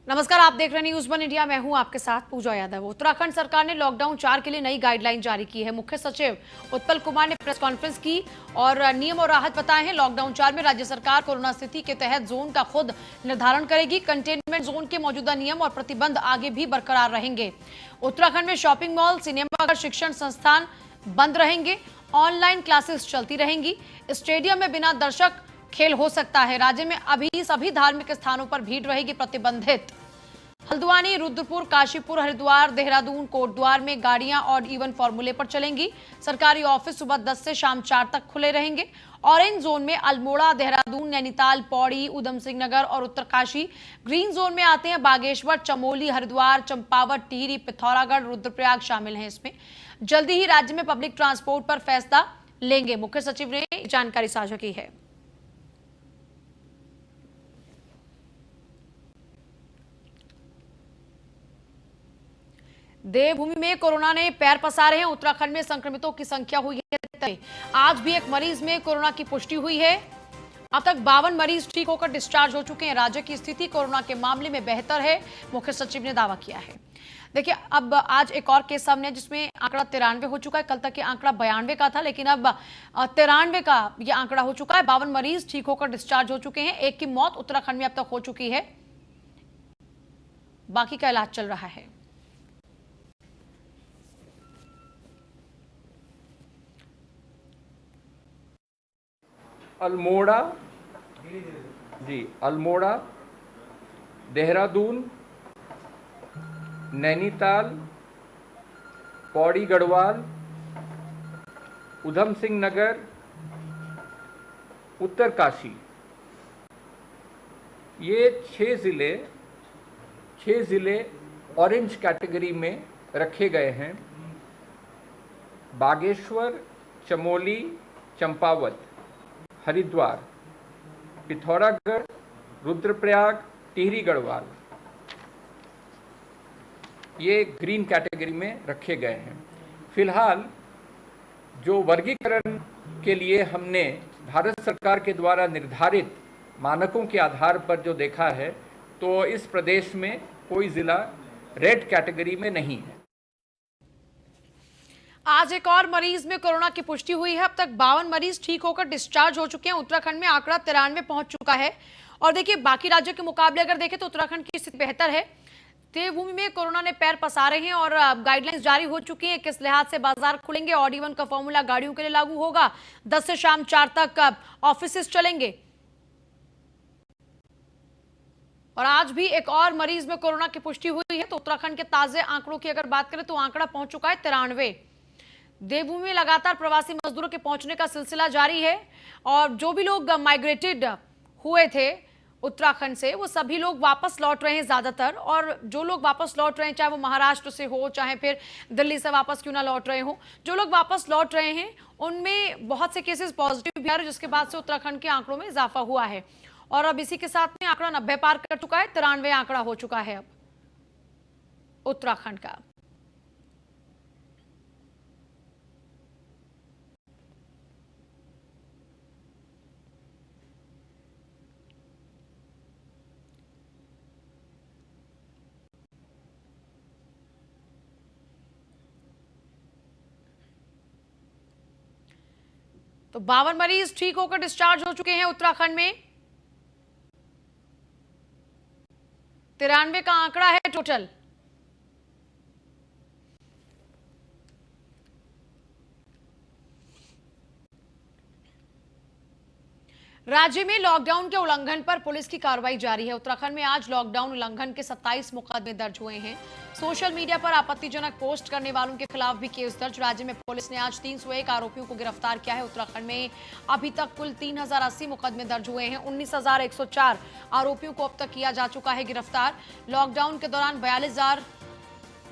नमस्कार, आप देख रहे हैं न्यूज़ वन इंडिया। मैं हूं आपके साथ पूजा यादव। उत्तराखंड सरकार ने लॉकडाउन 4 के लिए नई गाइडलाइन जारी की है। मुख्य सचिव उत्पल कुमार ने प्रेस कॉन्फ्रेंस की और नियम और राहत बताए हैं। लॉकडाउन 4 में राज्य सरकार कोरोना स्थिति के तहत जोन का खुद निर्धारण करेगी। कंटेनमेंट जोन के मौजूदा नियम और प्रतिबंध आगे भी बरकरार रहेंगे। उत्तराखंड में शॉपिंग मॉल, सिनेमा, शिक्षण संस्थान बंद रहेंगे। ऑनलाइन क्लासेस चलती रहेंगी। स्टेडियम में बिना दर्शक खेल हो सकता है। राज्य में अभी सभी धार्मिक स्थानों पर भीड़ रहेगी प्रतिबंधित। हल्द्वानी, रुद्रपुर, काशीपुर, हरिद्वार, देहरादून, कोटद्वार में गाड़ियां और इवन फॉर्मूले पर चलेंगी। सरकारी ऑफिस सुबह 10 से शाम 4 तक खुले रहेंगे। ऑरेंज जोन में अल्मोड़ा, देहरादून, नैनीताल, पौड़ी, उधम सिंह नगर और उत्तरकाशी। ग्रीन जोन में आते हैं बागेश्वर, चमोली, हरिद्वार, चंपावत, टिहरी, पिथौरागढ़, रुद्रप्रयाग शामिल हैं इसमें। जल्दी ही राज्य में पब्लिक ट्रांसपोर्ट पर फैसला लेंगे। मुख्य सचिव ने जानकारी साझा की है। देवभूमि में कोरोना ने पैर पसारे हैं। उत्तराखंड में संक्रमितों की संख्या हुई है तय। आज भी एक मरीज में कोरोना की पुष्टि हुई है। अब तक 52 मरीज ठीक होकर डिस्चार्ज हो चुके हैं। राज्य की स्थिति कोरोना के मामले में बेहतर है, मुख्य सचिव ने दावा किया है। देखिए, अब आज एक और केस सामने है जिसमें आंकड़ा 93 हो चुका है। कल तक ये आंकड़ा 92 का था, लेकिन अब 93 का ये आंकड़ा हो चुका है। 52 मरीज ठीक होकर डिस्चार्ज हो चुके हैं। एक की मौत उत्तराखंड में अब तक हो चुकी है, बाकी का इलाज चल रहा है। अल्मोड़ा अल्मोड़ा, देहरादून, नैनीताल, पौड़ी गढ़वाल, उधम सिंह नगर, उत्तरकाशी, ये 6 ज़िले ऑरेंज कैटेगरी में रखे गए हैं। बागेश्वर, चमोली, चंपावत, हरिद्वार, पिथौरागढ़, रुद्रप्रयाग, टिहरी गढ़वाल, ये ग्रीन कैटेगरी में रखे गए हैं। फिलहाल जो वर्गीकरण के लिए हमने भारत सरकार के द्वारा निर्धारित मानकों के आधार पर जो देखा है, तो इस प्रदेश में कोई जिला रेड कैटेगरी में नहीं है। आज एक और मरीज में कोरोना की पुष्टि हुई है। अब तक 52 मरीज ठीक होकर डिस्चार्ज हो चुके हैं। उत्तराखंड में आंकड़ा 93 पहुंच चुका है। और देखिए, बाकी राज्यों के मुकाबले अगर देखें तो उत्तराखंड की स्थिति बेहतर है। देवभूमि में कोरोना ने पैर पसारे हैं और गाइडलाइंस जारी हो चुकी हैं। किस लिहाज से बाजार खुलेंगे, ऑड इवन का फॉर्मूला गाड़ियों के लिए लागू होगा। 10 से शाम 4 तक ऑफिस चलेंगे। और आज भी एक और मरीज में कोरोना की पुष्टि हुई है। तो उत्तराखंड के ताजे आंकड़ों की अगर बात करें तो आंकड़ा पहुंच चुका है 93। देवभूमि में लगातार प्रवासी मजदूरों के पहुंचने का सिलसिला जारी है। और जो भी लोग माइग्रेटेड हुए थे उत्तराखंड से, वो सभी लोग वापस लौट रहे हैं ज्यादातर। और जो लोग वापस लौट रहे हैं, चाहे वो महाराष्ट्र से हो, चाहे फिर दिल्ली से वापस क्यों ना लौट रहे हो, जो लोग वापस लौट रहे हैं उनमें बहुत से केसेस पॉजिटिव भी आ रहे हैं, जिसके बाद से उत्तराखंड के आंकड़ों में इजाफा हुआ है। और अब इसी के साथ में आंकड़ा 90 पार कर चुका है। 93 आंकड़ा हो चुका है अब उत्तराखंड का। तो 52 मरीज ठीक होकर डिस्चार्ज हो चुके हैं उत्तराखंड में। 93 का आंकड़ा है टोटल। राज्य में लॉकडाउन के उल्लंघन पर पुलिस की कार्रवाई जारी है। उत्तराखंड में आज लॉकडाउन उल्लंघन के 27 मुकदमे दर्ज हुए हैं। सोशल मीडिया पर आपत्तिजनक पोस्ट करने वालों के खिलाफ भी केस दर्ज। राज्य में पुलिस ने आज 301 आरोपियों को गिरफ्तार किया है। उत्तराखंड में अभी तक कुल 3080 मुकदमे दर्ज हुए हैं। 19,104 आरोपियों को अब तक किया जा चुका है गिरफ्तार। लॉकडाउन के दौरान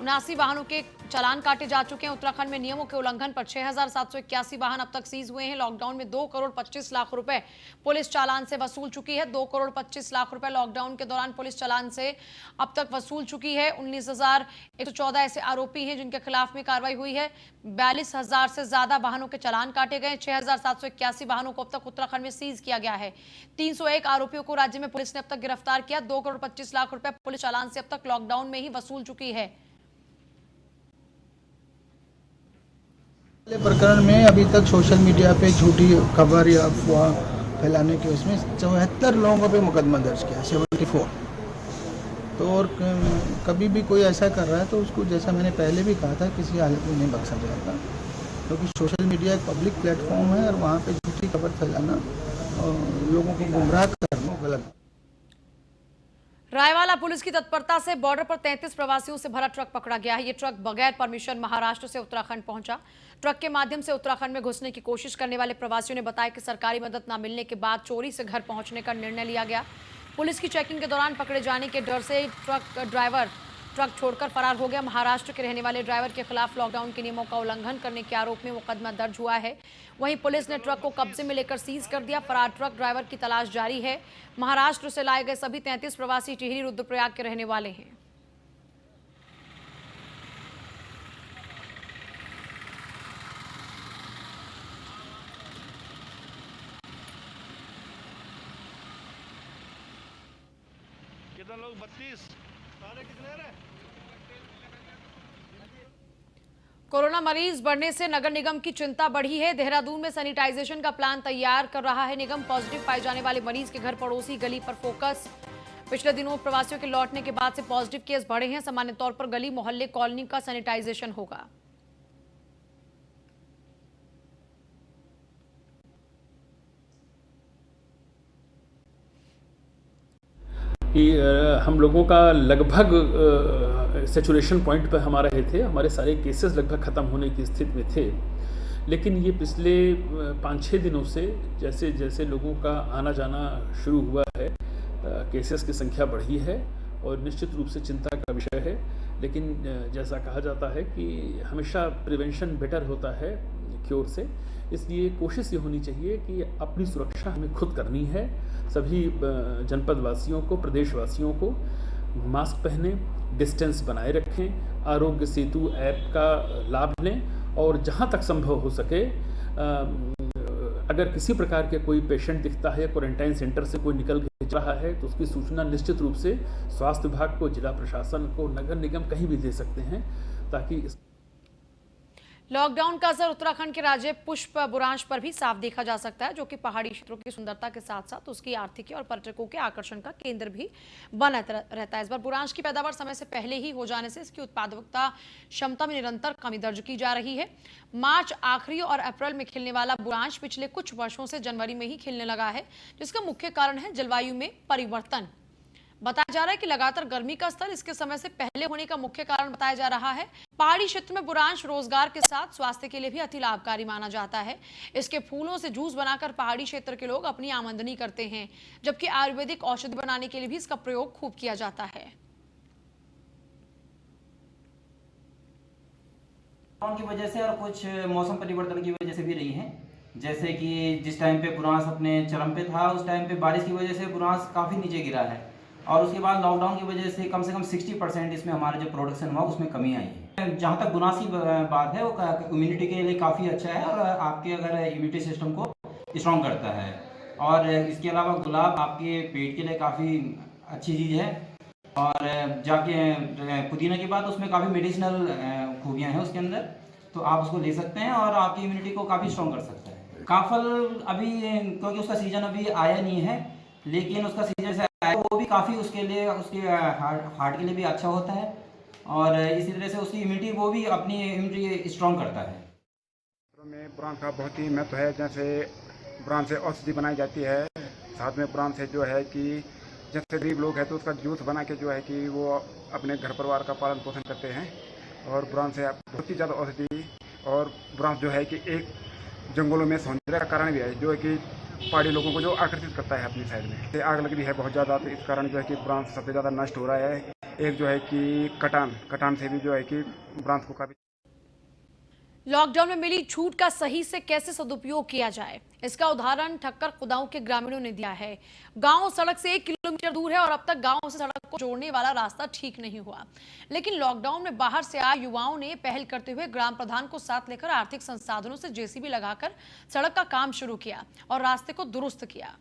79 वाहनों के चालान काटे जा चुके हैं। उत्तराखंड में नियमों के उल्लंघन पर 6,781 वाहन अब तक सीज हुए हैं। लॉकडाउन में 2 करोड़ 25 लाख रुपए पुलिस चालान से वसूल चुकी है। 2 करोड़ 25 लाख रुपए लॉकडाउन के दौरान पुलिस चालान से अब तक वसूल चुकी है। 19,114 ऐसे आरोपी हैं जिनके खिलाफ में कार्रवाई हुई है। 42,000 से ज्यादा वाहनों के चालान काटे गए। 6,781 वाहनों को अब तक उत्तराखंड में सीज किया गया है। 301 आरोपियों को राज्य में पुलिस ने अब तक गिरफ्तार किया। 2 करोड़ 25 लाख रुपए पुलिस चालान से अब तक लॉकडाउन में ही वसूल चुकी है। प्रकरण में अभी तक सोशल मीडिया पे झूठी खबर या अफवाह फैलाने के उसमें 74 लोगों पे मुकदमा दर्ज किया, 74। तो और कभी भी कोई ऐसा कर रहा है तो उसको, जैसा मैंने पहले भी कहा था, किसी हालत में नहीं बख्शा जाएगा, क्योंकि सोशल मीडिया एक पब्लिक प्लेटफॉर्म है और वहाँ पे झूठी खबर फैलाना और लोगों को गुमराह करना गलत। रायवाला पुलिस की तत्परता से बॉर्डर पर 33 प्रवासियों से भरा ट्रक पकड़ा गया है। ये ट्रक बगैर परमिशन महाराष्ट्र से उत्तराखंड पहुंचा। ट्रक के माध्यम से उत्तराखंड में घुसने की कोशिश करने वाले प्रवासियों ने बताया कि सरकारी मदद न मिलने के बाद चोरी से घर पहुंचने का निर्णय लिया गया। पुलिस की चेकिंग के दौरान पकड़े जाने के डर से ड्राइवर ट्रक छोड़कर फरार हो गया। महाराष्ट्र के रहने वाले ड्राइवर के खिलाफ लॉकडाउन के नियमों का उल्लंघन करने के आरोप में मुकदमा दर्ज हुआ है। वहीं पुलिस ने ट्रक को कब्जे में लेकर सीज कर दिया। फरार ट्रक ड्राइवर की तलाश जारी है। महाराष्ट्र से लाए गए सभी 33 प्रवासी टिहरी रुद्रप्रयाग के रहने वाले हैं। कितने लोग? 32। सारे कितने रहे? कोरोना मरीज बढ़ने से नगर निगम की चिंता बढ़ी है। देहरादून में सैनिटाइजेशन का प्लान तैयार कर रहा है निगम। पॉजिटिव पाए जाने वाले मरीज के घर पड़ोसी गली पर फोकस। पिछले दिनों प्रवासियों के लौटने के बाद से पॉजिटिव केस बढ़े हैं। सामान्य तौर पर गली मोहल्ले कॉलोनी का सैनिटाइजेशन होगा। कि हम लोगों का लगभग सेचुरेशन पॉइंट पर हम आ रहे थे। हमारे सारे केसेस लगभग ख़त्म होने की स्थिति में थे, लेकिन ये पिछले 5-6 दिनों से जैसे जैसे लोगों का आना जाना शुरू हुआ है, केसेस की संख्या बढ़ी है और निश्चित रूप से चिंता का विषय है। लेकिन जैसा कहा जाता है कि हमेशा प्रिवेंशन बेटर होता है क्योर से, इसलिए कोशिश ये होनी चाहिए कि अपनी सुरक्षा हमें खुद करनी है। सभी जनपद वासियों को, प्रदेशवासियों को मास्क पहने, डिस्टेंस बनाए रखें, आरोग्य सेतु ऐप का लाभ लें और जहां तक संभव हो सके अगर किसी प्रकार के कोई पेशेंट दिखता है, क्वारंटाइन सेंटर से कोई निकल के रहा है तो उसकी सूचना निश्चित रूप से स्वास्थ्य विभाग को, जिला प्रशासन को, नगर निगम कहीं भी दे सकते हैं, ताकि लॉकडाउन का असर उत्तराखंड के राज्य पुष्प बुरांश पर भी साफ देखा जा सकता है, जो कि पहाड़ी क्षेत्रों की सुंदरता के साथ साथ उसकी आर्थिकी और पर्यटकों के आकर्षण का केंद्र भी बना रहता है। इस बार बुरांश की पैदावार समय से पहले ही हो जाने से इसकी उत्पादकता क्षमता में निरंतर कमी दर्ज की जा रही है। मार्च आखिरी और अप्रैल में खिलने वाला बुरांश पिछले कुछ वर्षों से जनवरी में ही खिलने लगा है, जिसका मुख्य कारण है जलवायु में परिवर्तन। बताया जा रहा है कि लगातार गर्मी का स्तर इसके समय से पहले होने का मुख्य कारण बताया जा रहा है। पहाड़ी क्षेत्र में बुरांश रोजगार के साथ स्वास्थ्य के लिए भी अति लाभकारी माना जाता है। इसके फूलों से जूस बनाकर पहाड़ी क्षेत्र के लोग अपनी आमदनी करते हैं, जबकि आयुर्वेदिक औषधि बनाने के लिए भी इसका प्रयोग खूब किया जाता है। की वजह से और कुछ मौसम परिवर्तन की वजह से भी रही है। जैसे कि जिस टाइम पे बुरांश अपने चरम पे था, उस टाइम पे बारिश की वजह से बुरांश काफ़ी नीचे गिरा है और उसके बाद लॉकडाउन की वजह से कम 60% इसमें हमारा जो प्रोडक्शन हुआ उसमें कमी आई है। जहाँ तक बुरांश की बात है, वो इम्यूनिटी के लिए काफ़ी अच्छा है और आपके अगर इम्यूनिटी सिस्टम को स्ट्रॉन्ग करता है। और इसके अलावा गुलाब आपके पेट के लिए काफ़ी अच्छी चीज़ है। और जाके पुदीना की बात, उसमें काफ़ी मेडिसिनल खूबियाँ हैं उसके अंदर, तो आप उसको ले सकते हैं और आपकी इम्यूनिटी को काफ़ी स्ट्रॉन्ग कर सकता है। काफल अभी क्योंकि उसका सीजन अभी आया नहीं है, लेकिन उसका सीजन से आया वो भी काफ़ी उसके लिए, उसके हार्ट के लिए भी अच्छा होता है और इसी तरह से उसकी इम्यूनिटी, वो भी अपनी इम्यूनिटी स्ट्रॉन्ग करता है। में बुरांश का बहुत ही महत्व है। जैसे बुरांश से औषधि बनाई जाती है, साथ में बुरांश से जो है कि जैसे गरीब लोग हैं तो उसका जूस बना के जो है कि वो अपने घर परिवार का पालन पोषण करते हैं। और बुरांश से बहुत ही ज़्यादा औषधि, और बुरांश जो है कि एक जंगलों में सौंदर्य का कारण भी है, जो है कि पहाड़ी लोगों को जो आकर्षित करता है अपनी साइड में। आग लग रही है बहुत ज़्यादा, तो इस कारण जो है कि बुरांश सबसे ज़्यादा नष्ट हो रहा है। एक जो है कि कटान से भी जो है कि ब्रांच को काफ़ी। लॉकडाउन में मिली छूट का सही से कैसे सदुपयोग किया जाए, इसका उदाहरण ठक्कर कुदाऊं के ग्रामीणों ने दिया है। गांव सड़क से 1 किलोमीटर दूर है और अब तक गांव से सड़क को जोड़ने वाला रास्ता ठीक नहीं हुआ। लेकिन लॉकडाउन में बाहर से आए युवाओं ने पहल करते हुए ग्राम प्रधान को साथ लेकर आर्थिक संसाधनों से जेसीबी लगाकर सड़क का काम शुरू किया और रास्ते को दुरुस्त किया।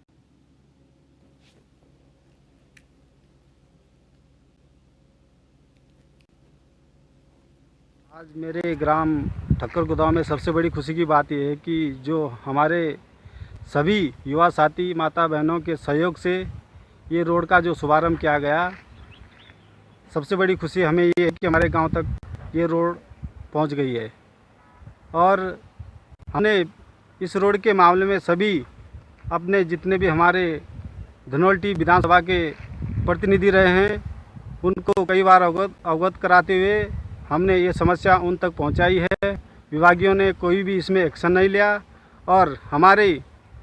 आज मेरे ग्राम ठक्कर गुदाव में सबसे बड़ी खुशी की बात यह है कि जो हमारे सभी युवा साथी माता बहनों के सहयोग से ये रोड का जो शुभारंभ किया गया, सबसे बड़ी खुशी हमें ये है कि हमारे गांव तक ये रोड पहुंच गई है। और हमने इस रोड के मामले में सभी अपने जितने भी हमारे धनौल्टी विधानसभा के प्रतिनिधि रहे हैं उनको कई बार अवगत कराते हुए हमने ये समस्या उन तक पहुंचाई है। विभागियों ने कोई भी इसमें एक्शन नहीं लिया और हमारे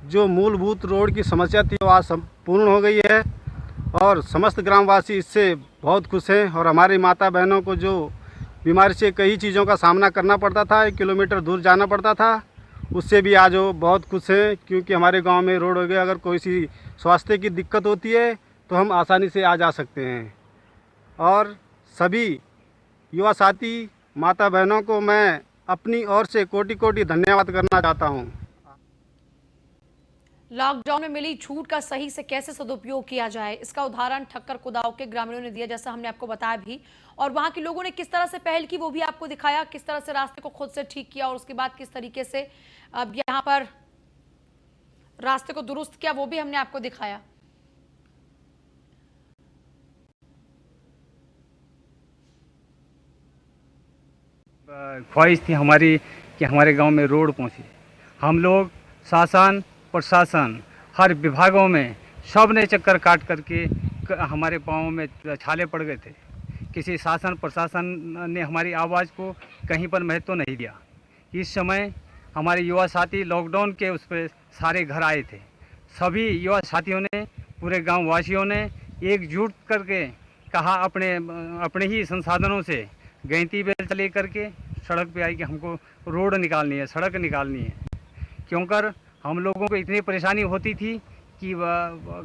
जो मूलभूत रोड की समस्या थी वो आज संपूर्ण हो गई है और समस्त ग्रामवासी इससे बहुत खुश हैं। और हमारी माता बहनों को जो बीमारी से कई चीज़ों का सामना करना पड़ता था, 1 किलोमीटर दूर जाना पड़ता था, उससे भी आज वो बहुत खुश हैं क्योंकि हमारे गांव में रोड हो गया। अगर कोई सी स्वास्थ्य की दिक्कत होती है तो हम आसानी से आ जा सकते हैं। और सभी युवा साथी माता बहनों को मैं अपनी ओर से कोटि कोटि धन्यवाद करना चाहता हूं। लॉकडाउन में मिली छूट का सही से कैसे सदुपयोग किया जाए, इसका उदाहरण ठक्कर कुदाव के ग्रामीणों ने दिया, जैसा हमने आपको बताया भी। और वहां के लोगों ने किस तरह से पहल की वो भी आपको दिखाया, किस तरह से रास्ते को खुद से ठीक किया और उसके बाद किस तरीके से अब यहाँ पर रास्ते को दुरुस्त किया वो भी हमने आपको दिखाया। ख्वाहिश थी हमारी कि हमारे गांव में रोड पहुंचे। हम लोग शासन प्रशासन हर विभागों में सब ने चक्कर काट करके हमारे पाँव में छाले पड़ गए थे। किसी शासन प्रशासन ने हमारी आवाज़ को कहीं पर महत्व नहीं दिया। इस समय हमारे युवा साथी लॉकडाउन के उस पर सारे घर आए थे। सभी युवा साथियों ने, पूरे गाँव वासियों ने एकजुट करके कहा अपने ही संसाधनों से गैंती बेल ले करके सड़क पे आई कि हमको रोड निकालनी है, सड़क निकालनी है। क्योंकि हम लोगों को इतनी परेशानी होती थी कि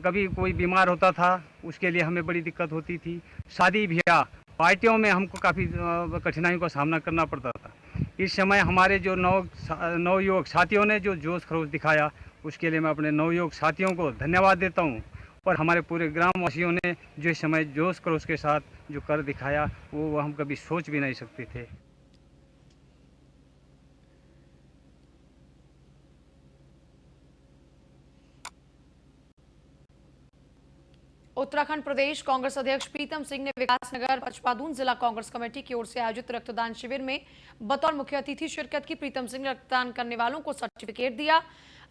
कभी कोई बीमार होता था उसके लिए हमें बड़ी दिक्कत होती थी। शादी ब्याह पार्टियों में हमको काफ़ी कठिनाइयों का सामना करना पड़ता था। इस समय हमारे जो नवयुवक साथियों ने जो जोश खरोश दिखाया उसके लिए मैं अपने नवयुवक साथियों को धन्यवाद देता हूँ। और हमारे पूरे ग्रामवासियों ने जो इस समय जोश खरोश के साथ जो कर दिखाया वो हम कभी सोच भी नहीं सकते थे। उत्तराखंड प्रदेश कांग्रेस अध्यक्ष प्रीतम सिंह ने विकासनगर पचपादून जिला कांग्रेस कमेटी की ओर से आयोजित रक्तदान शिविर में बतौर मुख्य अतिथि शिरकत की। प्रीतम सिंह ने रक्तदान करने वालों को सर्टिफिकेट दिया।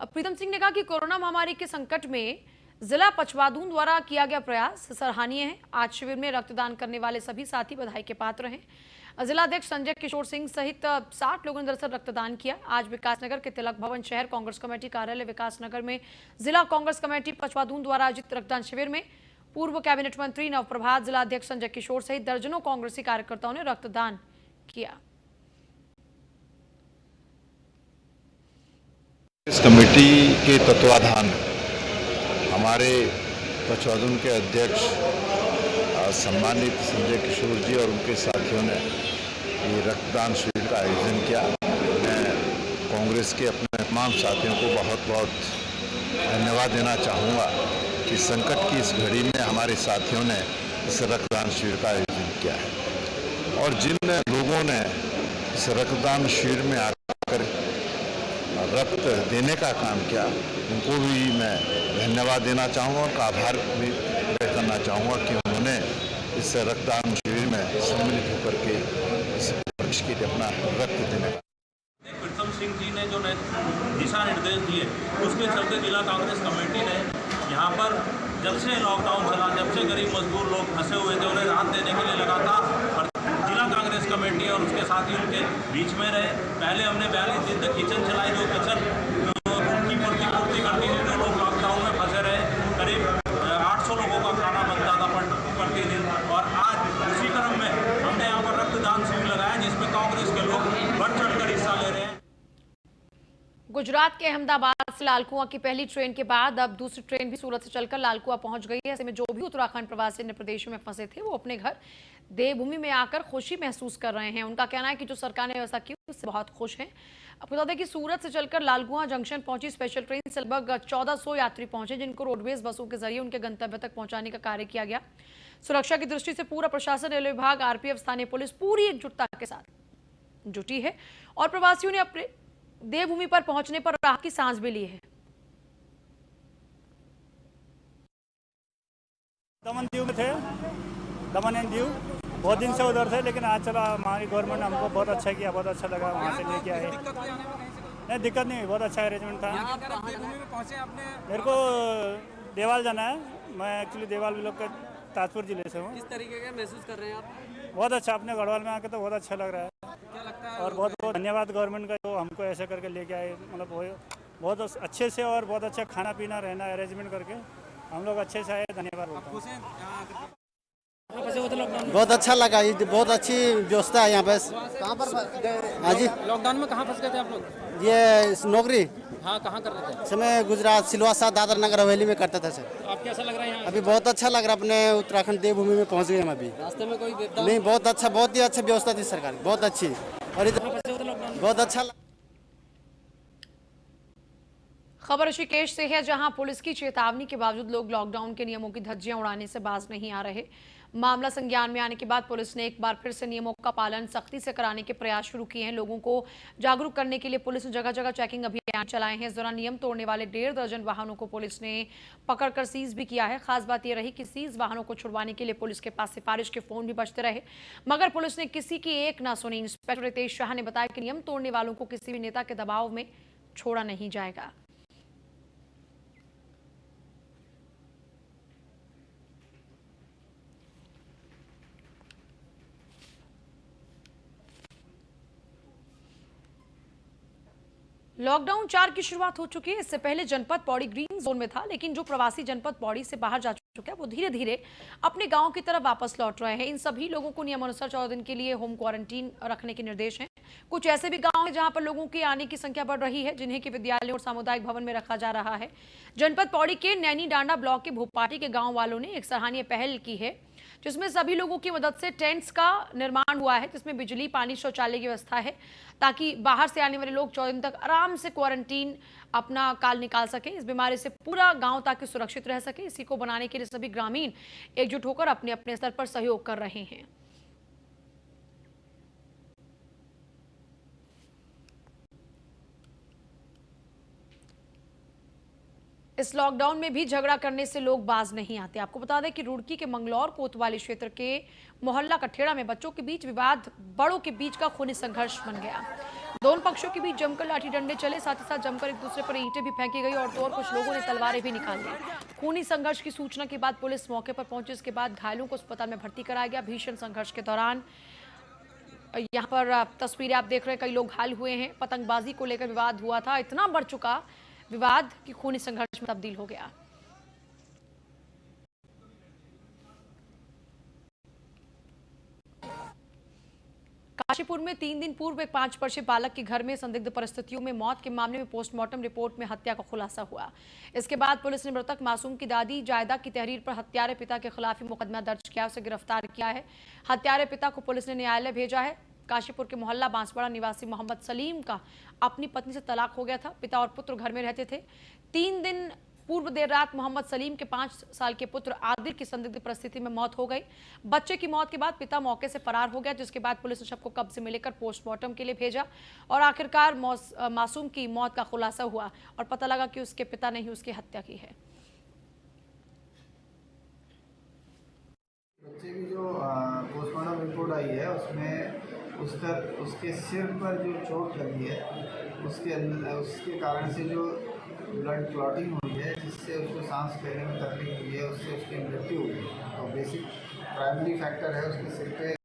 प्रीतम सिंह ने कहा कि कोरोना महामारी के संकट में जिला पचपादून द्वारा किया गया प्रयास सराहनीय है। आज शिविर में रक्तदान करने वाले सभी साथी बधाई के पात्र हैं। जिला अध्यक्ष संजय किशोर सिंह सहित 60 लोगों ने दरअसल रक्तदान किया। आज विकासनगर के तिलक भवन शहर कांग्रेस कमेटी कार्यालय विकासनगर में जिला कांग्रेस कमेटी पचपादून द्वारा आयोजित रक्तदान शिविर में पूर्व कैबिनेट मंत्री नवप्रभात, जिला अध्यक्ष संजय किशोर सहित दर्जनों कांग्रेसी कार्यकर्ताओं ने रक्तदान किया। इस कमेटी के तत्वाधान हमारे पचपादून के अध्यक्ष सम्मानित संजय किशोर जी और उनके साथियों ने ये रक्तदान शिविर का आयोजन किया। मैं कांग्रेस के अपने तमाम साथियों को बहुत बहुत धन्यवाद देना चाहूँगा कि संकट की इस घड़ी में हमारे साथियों ने इस रक्तदान शिविर का आयोजन किया है। और जिन लोगों ने इस रक्तदान शिविर में आकर रक्त देने का काम किया उनको भी मैं धन्यवाद देना चाहूँगा, उनका आभार भी व्यक्त करना चाहूँगा कि उन्होंने इस रक्तदान शिविर में सम्मिलित होकर के इस पक्ष के लिए अपना रक्त देने का। प्रीतम सिंह जी ने जो दिशा निर्देश दिए उसके चलते जिला कांग्रेस कमेटी ने यहाँ पर जब से लॉकडाउन चला, जब से गरीब मजदूर लोग फंसे हुए थे उन्हें राहत देने के लिए लगातार जिला कांग्रेस कमेटी और उसके साथी उनके बीच में रहे। पहले हमने 42 दिन तक किचन चलाई, जो किचन की पूर्ति करती थी। जो लोग लॉकडाउन में फंसे रहे, करीब 800 लोगों का खाना बनता था प्रतिदिन। और आज गुजरात के अहमदाबाद से लालकुआं की पहली ट्रेन के बाद अब दूसरी ट्रेन भी सूरत से चलकर लालकुआं पहुंच गई है। ऐसे में जो भी उत्तराखंड प्रवासी अन्य प्रदेशों में फंसे थे वो अपने घर देवभूमि में आकर खुशी महसूस कर रहे हैं। उनका कहना है कि जो सरकार ने व्यवस्था की उससे बहुत खुश हैं। आपको बता दें कि सूरत से चलकर लालकुआं जंक्शन पहुंची स्पेशल ट्रेन से लगभग 1400 यात्री पहुंचे, जिनको रोडवेज बसों के जरिए उनके गंतव्य तक पहुंचाने का कार्य किया गया। सुरक्षा की दृष्टि से पूरा प्रशासन, रेलवे विभाग, आरपीएफ, स्थानीय पुलिस पूरी एकजुटता के साथ जुटी है और प्रवासियों ने अपने देवभूमि पर पहुंचने पर राहत की सांस भी ली है। दमन दीव में थे, दमन एंड दीव बहुत दिन से उधर थे, लेकिन आज चला हमारी गवर्नमेंट ने हमको बहुत अच्छा किया, बहुत अच्छा लगा, वहाँ से लेके आए। नहीं दिक्कत नहीं, बहुत अच्छा अरेंजमेंट था। मेरे को देवाल जाना है, मैं एक्चुअली देवाल ब्लॉक का ताजपुर जिले से हूँ। किस तरीके का महसूस कर रहे हैं आप? बहुत अच्छा, अपने गढ़वाल में आके तो बहुत अच्छा लग रहा है। क्या लगता है? और बहुत बहुत धन्यवाद गवर्नमेंट का जो हमको ऐसे करके लेके आए, मतलब बहुत अच्छे से और बहुत अच्छा खाना पीना रहना अरेंजमेंट करके हम लोग अच्छे से आए। धन्यवाद बोलता हूँ। बहुत अच्छा लगा, ये बहुत अच्छी व्यवस्था है यहाँ पे। कहाँ पर? हाँ जी, लॉकडाउन में कहाँ फंस गए थे आप लोग? ये नौकरी हाँ, कहाँ कर रहे थे? समय गुजरात सिलवासा दादर नगर हवेली में करता था सर। आप कैसा लग रहा है यहाँ? अभी बहुत अच्छा लग रहा है, अपने उत्तराखंड देवभूमि में पहुँच गए हम अभी। रास्ते में कोई देवता? नहीं, बहुत अच्छा, बहुत ही अच्छा व्यवस्था थी सरकार, बहुत अच्छी। और इधर बहुत अच्छा। खबर ऋषिकेश से है, जहां पुलिस की चेतावनी के बावजूद लोग लॉकडाउन के नियमों की धज्जियां उड़ाने से बाज नहीं आ रहे। मामला संज्ञान में आने के बाद पुलिस ने एक बार फिर से नियमों का पालन सख्ती से कराने के प्रयास शुरू किए हैं। लोगों को जागरूक करने के लिए पुलिस ने जगह जगह चेकिंग अभियान चलाए हैं। इस दौरान नियम तोड़ने वाले 1.5 दर्जन वाहनों को पुलिस ने पकड़कर सीज भी किया है। खास बात यह रही कि सीज वाहनों को छुड़वाने के लिए पुलिस के पास सिफारिश के फोन भी बजते रहे, मगर पुलिस ने किसी की एक ना सुनी। इंस्पेक्टर रितेश शाह ने बताया कि नियम तोड़ने वालों को किसी भी नेता के दबाव में छोड़ा नहीं जाएगा। लॉकडाउन 4 की शुरुआत हो चुकी है। इससे पहले जनपद पौड़ी ग्रीन जोन में था, लेकिन जो प्रवासी जनपद पौड़ी से बाहर जा चुके हैं वो धीरे धीरे अपने गांव की तरफ वापस लौट रहे हैं। इन सभी लोगों को नियमानुसार 14 दिन के लिए होम क्वारंटीन रखने के निर्देश हैं। कुछ ऐसे भी गांव हैं जहां पर लोगों की आने की संख्या बढ़ रही है, जिन्हें कि विद्यालयों और सामुदायिक भवन में रखा जा रहा है। जनपद पौड़ी के नैनी डांडा ब्लॉक के भोपाटी के गाँव वालों ने एक सराहनीय पहल की है, जिसमें सभी लोगों की मदद से टेंट्स का निर्माण हुआ है, जिसमें बिजली, पानी, शौचालय की व्यवस्था है, ताकि बाहर से आने वाले लोग 14 दिन तक आराम से क्वारंटीन अपना काल निकाल सके। इस बीमारी से पूरा गांव ताकि सुरक्षित रह सके, इसी को बनाने के लिए सभी ग्रामीण एकजुट होकर अपने अपने स्तर पर सहयोग कर रहे हैं। इस लॉकडाउन में भी झगड़ा करने से लोग बाज नहीं आते। आपको बता दें कि रुड़की के मंगलौर कोतवाली क्षेत्र के मोहल्ला कठेड़ा में बच्चों के बीच विवाद बड़ों के बीच का खूनी संघर्ष बन गया। दोनों पक्षों के बीच जमकर लाठी डंडे चले, साथ ही साथ जमकर एक दूसरे पर ईंटें भी फेंकी गई और तो और कुछ लोगों ने तलवारें भी निकाल ली। खूनी संघर्ष की सूचना के बाद पुलिस मौके पर पहुंची। इसके बाद घायलों को अस्पताल में भर्ती कराया गया। भीषण संघर्ष के दौरान यहाँ पर तस्वीरें आप देख रहे हैं, कई लोग घायल हुए हैं। पतंगबाजी को लेकर विवाद हुआ था, इतना बढ़ चुका विवाद की खूनी संघर्ष में तब्दील हो गया। काशीपुर में 3 दिन पूर्व एक 5 वर्षीय बालक के घर में संदिग्ध परिस्थितियों में मौत के मामले में पोस्टमार्टम रिपोर्ट में हत्या का खुलासा हुआ। इसके बाद पुलिस ने मृतक मासूम की दादी जायदा की तहरीर पर हत्यारे पिता के खिलाफ ही मुकदमा दर्ज किया, उसे गिरफ्तार किया है। हत्यारे पिता को पुलिस ने न्यायालय भेजा है। काशीपुर के मोहल्ला बांसवाड़ा निवासी मोहम्मद सलीम का अपनी पत्नी से तलाक हो गया था। पिता और पुत्र घर में रहते थे। 3 दिन पूर्व देर रात मोहम्मद सलीम के 5 साल के पुत्र आदिल की संदिग्ध परिस्थिति में मौत हो गई। बच्चे की मौत के बाद पिता मौके से फरार हो गया, जिसके बाद पुलिस ने शव को कब्जे में लेकर पोस्टमार्टम के लिए भेजा और आखिरकार मासूम की मौत का खुलासा हुआ और पता लगा कि उसके पिता ने ही उसकी हत्या की है। बच्चे की जो पोस्टमार्टम रिपोर्ट आई है उसमें उसके सिर पर जो चोट लगी है उसके कारण से जो ब्लड क्लॉटिंग हुई है, जिससे उसको सांस लेने में तकलीफ हुई है, उससे उसकी मृत्यु हुई है। तो बेसिक प्राइमरी फैक्टर है उसके सिर पे